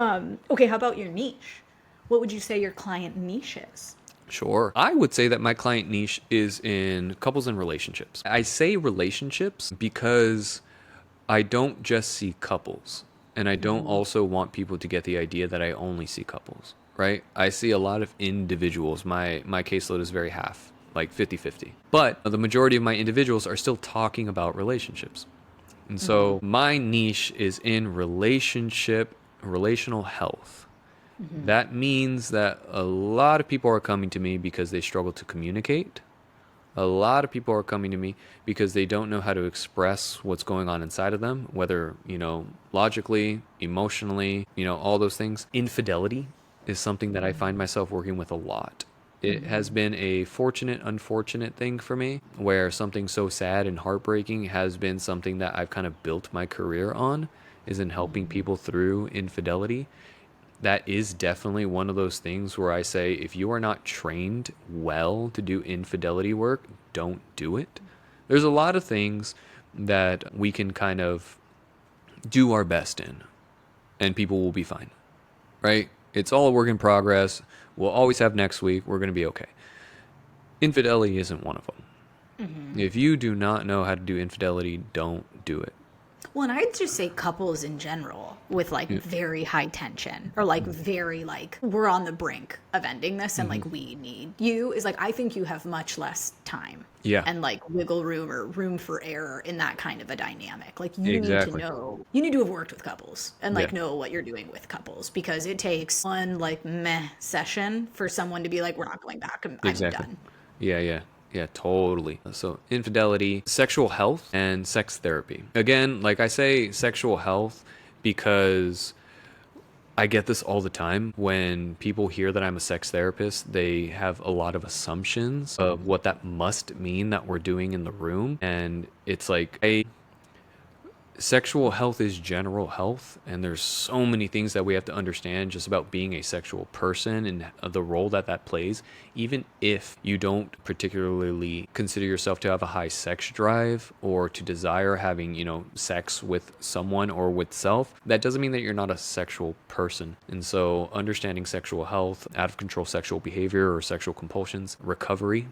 Okay, how about your niche? What would you say your client niche is? Sure. I would say that my client niche is in couples and relationships. I say relationships because I don't just see couples. And I don't also want people to get the idea that I only see couples, right? I see a lot of individuals. My caseload is very half, like 50-50. But the majority of my individuals are still talking about relationships. And so my niche is in relational health. That means that a lot of people are coming to me because they struggle to communicate. A lot of people are coming to me because they don't know how to express what's going on inside of them, whether, logically, emotionally, all those things. Infidelity is something that I find myself working with a lot. It has been a fortunate, unfortunate thing for me, where something so sad and heartbreaking has been something that I've kind of built my career on, is in helping people through infidelity. That is definitely one of those things where I say, if you are not trained well to do infidelity work, don't do it. There's a lot of things that we can kind of do our best in, and people will be fine, right? It's all a work in progress. We'll always have next week. We're going to be okay. Infidelity isn't one of them. If you do not know how to do infidelity, don't do it. Well, and I'd just say couples in general with like very high tension or like very like we're on the brink of ending this and like we need you is like I think you have much less time. Yeah. And like wiggle room or room for error in that kind of a dynamic. Like you Exactly. you need to have worked with couples and like Yeah. know what you're doing with couples because it takes one like meh session for someone to be like, we're not going back. I'm Exactly. done. Yeah, yeah. Yeah, totally. So, infidelity, sexual health, and sex therapy. Again, like I say, sexual health because I get this all the time. When people hear that I'm a sex therapist, they have a lot of assumptions of what that must mean that we're doing in the room. And it's like, sexual health is general health, and there's so many things that we have to understand just about being a sexual person and the role that that plays. Even if you don't particularly consider yourself to have a high sex drive or to desire having, sex with someone or with self, that doesn't mean that you're not a sexual person. And so understanding sexual health, out of control sexual behavior or sexual compulsions, recovery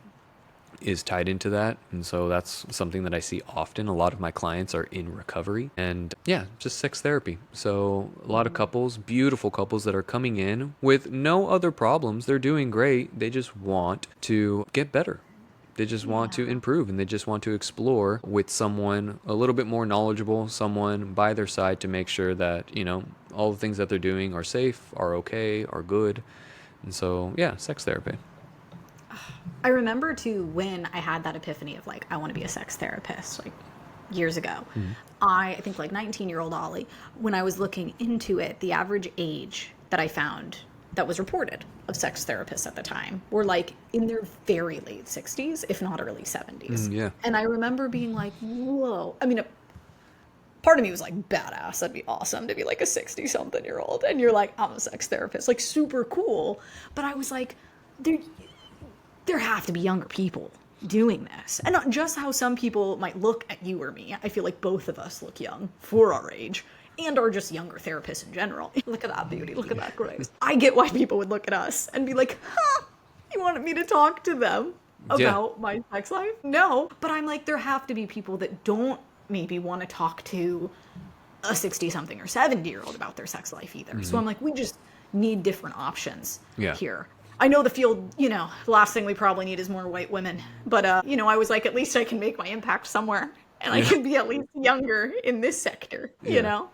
is tied into that. And so that's something that I see often. A lot of my clients are in recovery and yeah, just sex therapy. So a lot of couples, beautiful couples that are coming in with no other problems. They're doing great. They just want to get better. They just want to improve and they just want to explore with someone a little bit more knowledgeable, someone by their side to make sure that, all the things that they're doing are safe, are okay, are good. And so, yeah, sex therapy. I remember too when I had that epiphany of like I want to be a sex therapist like years ago. I think like 19-year-old Ollie, when I was looking into it, the average age that I found that was reported of sex therapists at the time were like in their very late 60s, if not early 70s. Yeah. And I remember being like, whoa. I mean, part of me was like, badass. That'd be awesome to be like a 60-something-year-old. And you're like, I'm a sex therapist. Like super cool. But I was like, there have to be younger people doing this. And not just how some people might look at you or me. I feel like both of us look young for our age and are just younger therapists in general. Look at that beauty. Look at that grace. I get why people would look at us and be like, you wanted me to talk to them about my sex life? No. But I'm like, there have to be people that don't maybe want to talk to a 60-something or 70-year-old about their sex life either. So I'm like, we just need different options here. I know the field, the last thing we probably need is more white women. But, I was like, at least I can make my impact somewhere. And I can be at least younger in this sector, you know?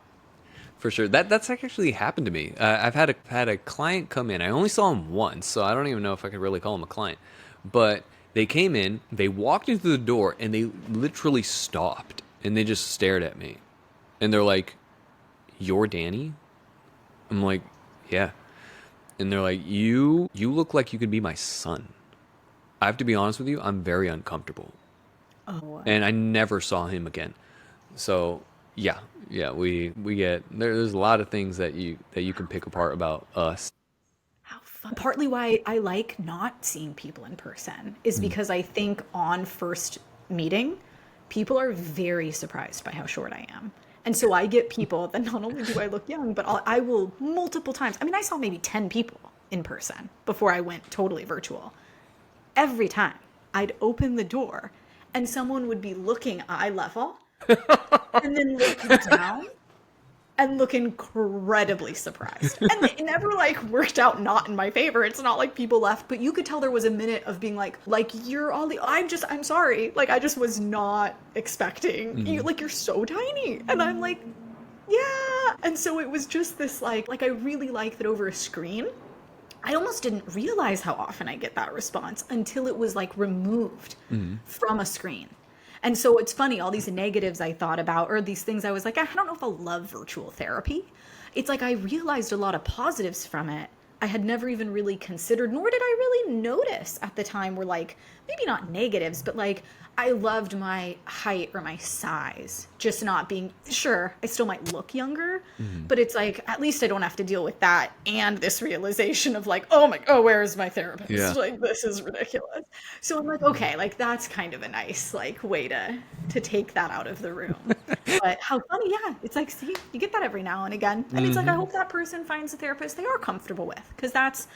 For sure. That's actually happened to me. I've had a client come in. I only saw him once, so I don't even know if I could really call him a client. But they came in, they walked into the door, and they literally stopped. And they just stared at me. And they're like, "You're Danny?" I'm like, "Yeah." And they're like, you look like you could be my son. I have to be honest with you, I'm very uncomfortable. Oh. And I never saw him again. So yeah, we get there's a lot of things that you can pick apart about us. How fun. Partly why I like not seeing people in person is because I think on first meeting, people are very surprised by how short I am. And so I get people that not only do I look young, but I will multiple times. I mean, I saw maybe 10 people in person before I went totally virtual. Every time I'd open the door and someone would be looking eye level and then looking down and look incredibly surprised. And it never like worked out not in my favor. It's not like people left, but you could tell there was a minute of being like you're all the, I'm sorry. Like I just was not expecting you, like you're so tiny. And I'm like, yeah. And so it was just this like I really like that over a screen. I almost didn't realize how often I get that response until it was like removed from a screen. And so it's funny, all these negatives I thought about, or these things I was like, I don't know if I'll love virtual therapy. It's like I realized a lot of positives from it I had never even really considered, nor did I really notice at the time were like, maybe not negatives, but like, I loved my height or my size, just not being sure. I still might look younger, but it's like at least I don't have to deal with that and this realization of like, oh, where is my therapist? Yeah. Like this is ridiculous. So I'm like, okay, like that's kind of a nice like way to take that out of the room. But how funny, yeah. It's like, see, you get that every now and again. And it's like I hope that person finds a therapist they are comfortable with, because that's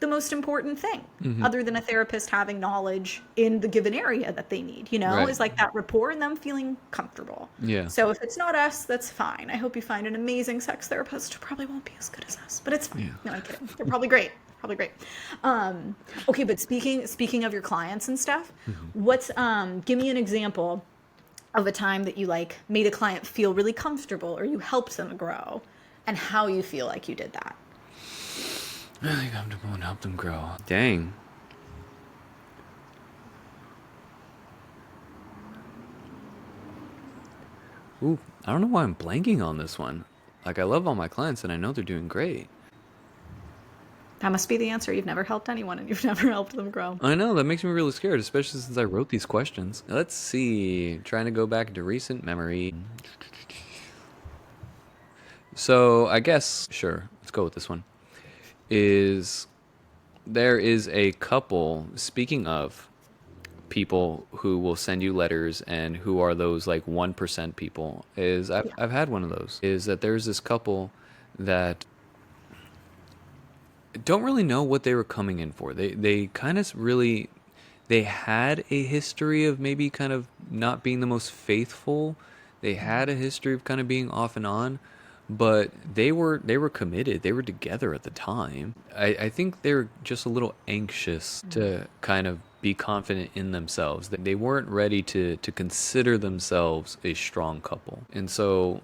the most important thing, other than a therapist having knowledge in the given area that they need, Right. is like that rapport and them feeling comfortable. Yeah. So if it's not us, that's fine. I hope you find an amazing sex therapist who probably won't be as good as us, but it's fine. Yeah. No, I'm kidding. They're probably great. Probably great. Okay, but speaking of your clients and stuff, what's give me an example of a time that you like made a client feel really comfortable or you helped them grow, and how you feel like you did that. Really comfortable and help them grow. Dang. Ooh, I don't know why I'm blanking on this one. Like, I love all my clients and I know they're doing great. That must be the answer. You've never helped anyone and you've never helped them grow. I know, that makes me really scared, especially since I wrote these questions. Let's see. Trying to go back into recent memory. So, I guess, sure, let's go with this one. There is a couple, speaking of people who will send you letters and who are those like 1% people, I've had one of those, is that there's this couple that don't really know what they were coming in for. They kind of really, they had a history of maybe kind of not being the most faithful. They had a history of kind of being off and on, but they were committed. They were together at the time. I think they were just a little anxious to kind of be confident in themselves. That they weren't ready to consider themselves a strong couple. And so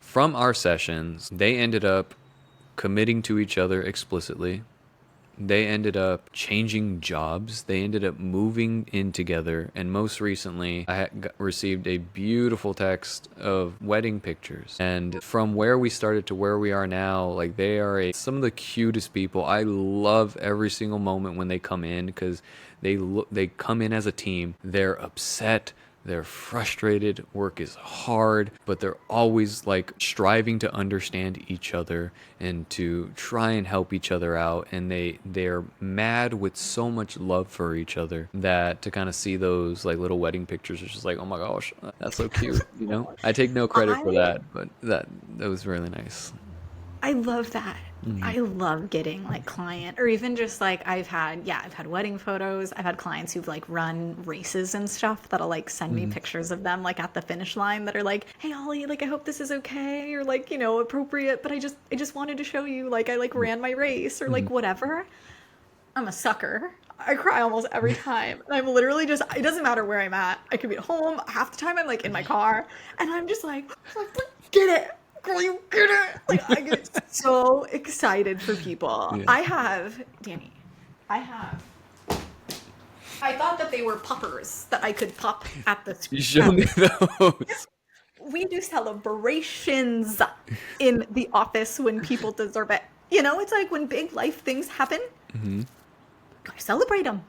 from our sessions, they ended up committing to each other explicitly. They ended up changing jobs. They ended up moving in together. And most recently, I received a beautiful text of wedding pictures. And from where we started to where we are now, like they are some of the cutest people. I love every single moment when they come in, because they come in as a team. They're upset. They're frustrated. Work is hard, but they're always like striving to understand each other and to try and help each other out. And they're mad with so much love for each other that to kind of see those like little wedding pictures is just like, oh my gosh, that's so cute. I take no credit for that, but that was really nice. I love that. I love getting like client, or even just like I've had wedding photos. I've had clients who've like run races and stuff that'll like send me pictures of them like at the finish line that are like, hey Ollie, like I hope this is okay, or like, appropriate, but I just wanted to show you like I like ran my race, or like whatever. I'm a sucker. I cry almost every time. And I'm literally just, it doesn't matter where I'm at. I could be at home. Half the time I'm like in my car and I'm just like get it. Girl, you get it. Like I get so excited for people. Yeah. I thought that they were poppers that I could pop at the You showed me those. We do celebrations in the office when people deserve it. It's like when big life things happen, I celebrate them.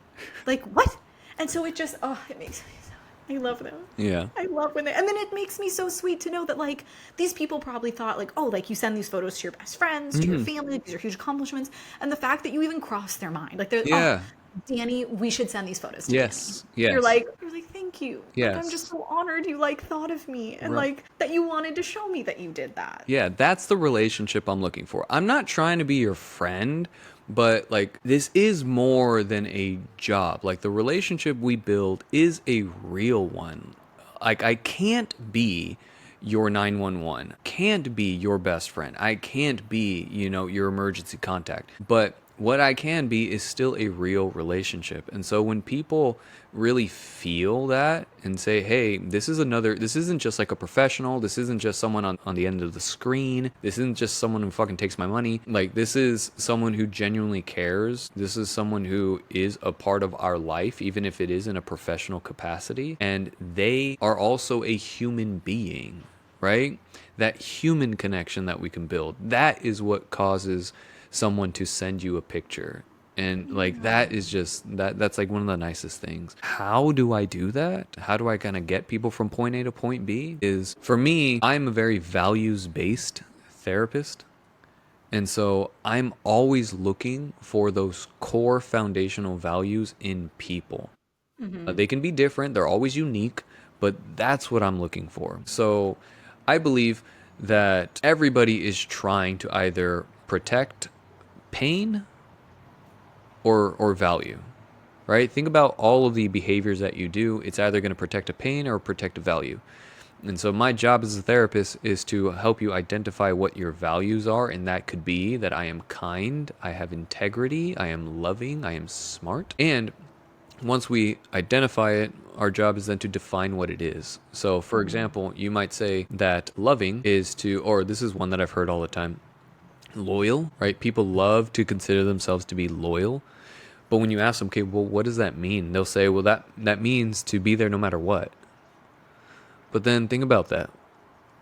Like, what? And so it just, it makes me so, I love them. Yeah. I love when and then it makes me so sweet to know that, like, these people probably thought, like, oh, like, you send these photos to your best friends, to your family, these are huge accomplishments. And the fact that you even crossed their mind, like, they're, Yeah. Danny, we should send these photos to Yes. Danny. Yes. You're like, thank you. Yes. Like, I'm just so honored you, like, thought of me. And, like, that you wanted to show me that you did that. Yeah, that's the relationship I'm looking for. I'm not trying to be your friend, but like this is more than a job. Like the relationship we build is a real one. Like I can't be your 911, can't be your best friend. I can't be, your emergency contact. But what I can be is still a real relationship. And so when people really feel that and say, hey, this isn't just like a professional. This isn't just someone on the end of the screen. This isn't just someone who fucking takes my money. Like this is someone who genuinely cares. This is someone who is a part of our life, even if it is in a professional capacity. And they are also a human being, right? That human connection that we can build. That is what causes someone to send you a picture. And like that is just that's like one of the nicest things. How do I do that? How do I kind of get people from point A to point B? Is for me, I'm a very values-based therapist. And so I'm always looking for those core foundational values in people. Mm-hmm. They can be different, they're always unique, but that's what I'm looking for. So I believe that everybody is trying to either protect pain or value, right? Think about all of the behaviors that you do. It's either going to protect a pain or protect a value. And so my job as a therapist is to help you identify what your values are. And that could be that I am kind, I have integrity, I am loving, I am smart. And once we identify it, our job is then to define what it is. So, for example, you might say that loving is to, or this is one that I've heard all the time, loyal, right? People love to consider themselves to be loyal. But when you ask them, okay, well, what does that mean? They'll say, well, that means to be there no matter what. But then think about that.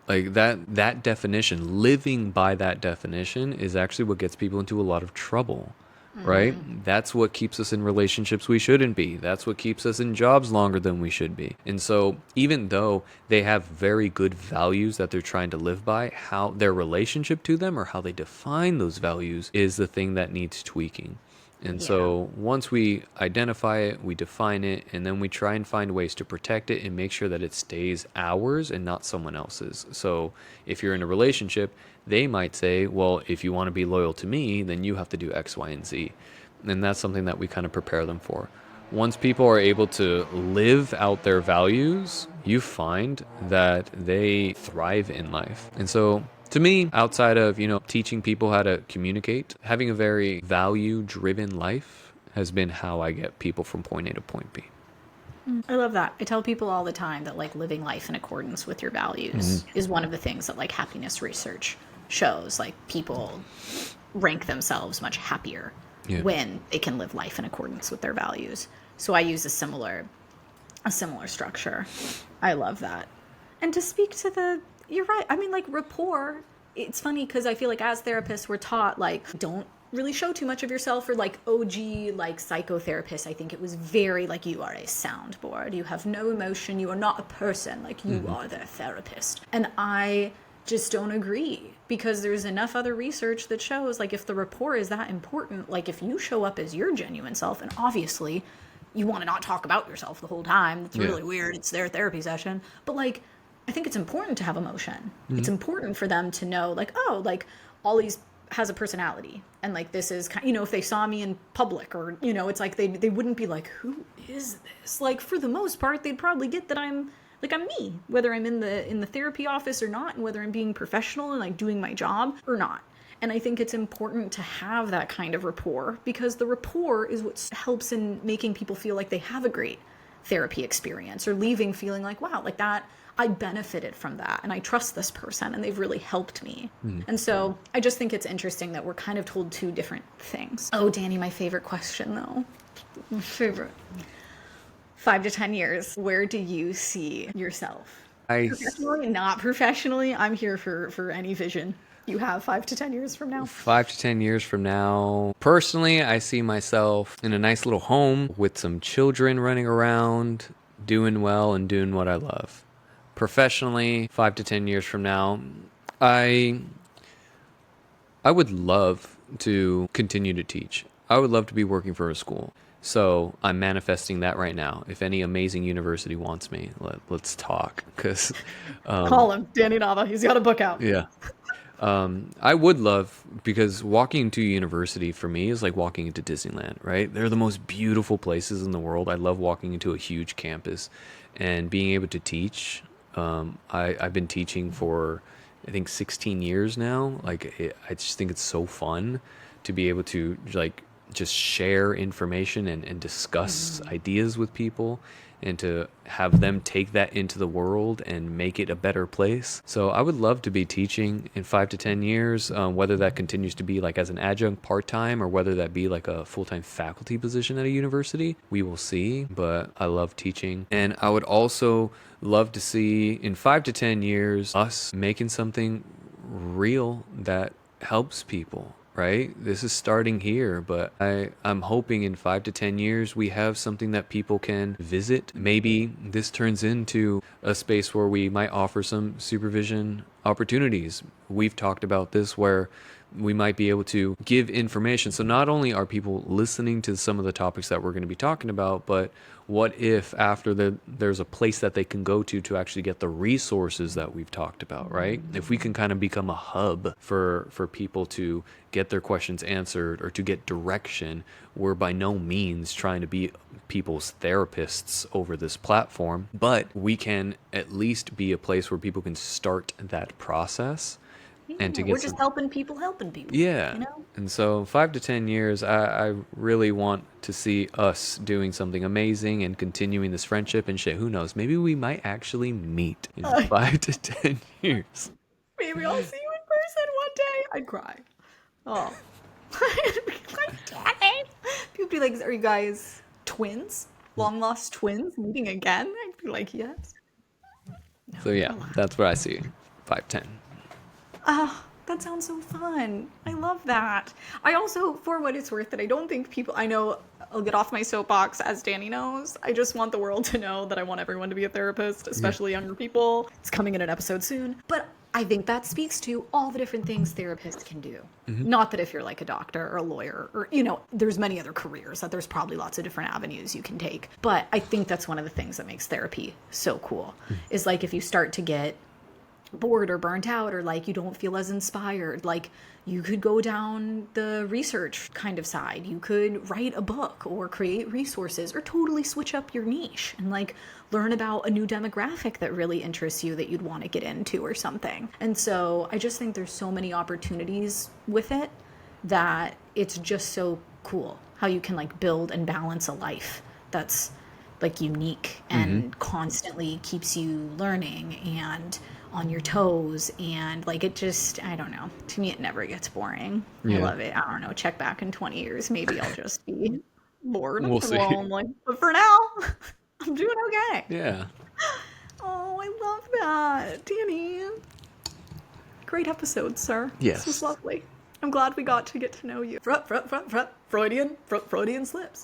Like that definition, living by that definition is actually what gets people into a lot of trouble, right? That's what keeps us in relationships we shouldn't be. That's what keeps us in jobs longer than we should be. And so even though they have very good values that they're trying to live by, how their relationship to them or how they define those values is the thing that needs tweaking. And Yeah. so once we identify it, we define it, and then we try and find ways to protect it and make sure that it stays ours and not someone else's. So if you're in a relationship, they might say, well, if you want to be loyal to me, then you have to do X, Y, and Z. And that's something that we kind of prepare them for. Once people are able to live out their values, you find that they thrive in life. And so to me, outside of, teaching people how to communicate, having a very value-driven life has been how I get people from point A to point B. I love that. I tell people all the time that like living life in accordance with your values is one of the things that like happiness research shows. Like people rank themselves much happier Yeah. when they can live life in accordance with their values. So I use a similar structure. I love that. And to speak to you're right. I mean, like rapport, it's funny because I feel like as therapists, we're taught like, don't really show too much of yourself, or like OG, like psychotherapists. I think it was very like, you are a soundboard. You have no emotion. You are not a person. Like you are their therapist. And I just don't agree, because there's enough other research that shows like if the rapport is that important, like if you show up as your genuine self, and obviously you want to not talk about yourself the whole time, it's really weird, it's their therapy session, but like I think it's important to have emotion. It's important for them to know like, oh, like Ollie's has a personality, and like this is kind, if they saw me in public, or it's like they wouldn't be like, who is this? Like for the most part they'd probably get that I'm me, whether I'm in the therapy office or not, and whether I'm being professional and like doing my job or not. And I think it's important to have that kind of rapport, because the rapport is what helps in making people feel like they have a great therapy experience, or leaving feeling like, wow, like that, I benefited from that, and I trust this person and they've really helped me. And so I just think it's interesting that we're kind of told two different things. Oh, Danny, my favorite question though. My favorite. 5 to 10 years, where do you see yourself? Professionally, not professionally. I'm here for any vision you have 5 to 10 years from now. 5 to 10 years from now, personally, I see myself in a nice little home with some children running around, doing well and doing what I love. Professionally, 5 to 10 years from now, I would love to continue to teach. I would love to be working for a school. So I'm manifesting that right now. If any amazing university wants me, let's talk. Because call him, Danny Nava. He's got a book out. Yeah. I would love, because walking into a university for me is like walking into Disneyland, right? They're the most beautiful places in the world. I love walking into a huge campus and being able to teach. I've been teaching for, I think, 16 years now. I just think it's so fun to be able to like just share information and discuss ideas with people, and to have them take that into the world and make it a better place. So I would love to be teaching in 5 to 10 years, whether that continues to be like as an adjunct part-time, or whether that be like a full-time faculty position at a university. We will see, but I love teaching. And I would also love to see in 5 to 10 years us making something real that helps people. right? This is starting here, but I'm hoping in 5 to 10 years we have something that people can visit. Maybe this turns into a space where we might offer some supervision opportunities. We've talked about this where we might be able to give information. So not only are people listening to some of the topics that we're going to be talking about, but what if after there's a place that they can go to actually get the resources that we've talked about, right? If we can kind of become a hub for people to get their questions answered or to get direction, we're by no means trying to be people's therapists over this platform, but we can at least be a place where people can start that process and to Yeah, we're get just some. helping people, Yeah. you know? And so 5 to 10 years, I really want to see us doing something amazing and continuing this friendship and shit. Who knows? Maybe we might actually meet in Uh, 5 to 10 years. Maybe I'll see you in person one day. I'd cry. Oh. I'd be like, Daddy. People be like, are you guys twins? Long lost twins meeting again? I'd be like, yes. No, So yeah, alas. that's what I see. 5, 10. Ah, that sounds so fun. I love that. I also, for what it's worth, that I don't think people, I know I'll get off my soapbox as Danny knows. I just want the world to know that I want everyone to be a therapist, Yeah. especially younger people. It's coming in an episode soon. But I think that speaks to all the different things therapists can do. Hmm. Not that if you're like a doctor or a lawyer or, there's many other careers that there's probably lots of different avenues you can take. But I think that's one of the things that makes therapy so cool is like if you start to get bored or burnt out or like you don't feel as inspired, like you could go down the research kind of side, you could write a book or create resources or totally switch up your niche and like learn about a new demographic that really interests you that you'd want to get into or something. And so I just think there's so many opportunities with it that it's just so cool how you can like build and balance a life that's like unique Hmm. and constantly keeps you learning and on your toes, and like it just, I don't know, to me it never gets boring. I Yeah. love it. I don't know, check back in 20 years, maybe I'll just be bored We'll and see. lonely, but for now I'm doing okay. Yeah. Oh, I love that, Danny. Great episode, sir. This was Yes. lovely. I'm glad we got to get to know you. Freudian slips.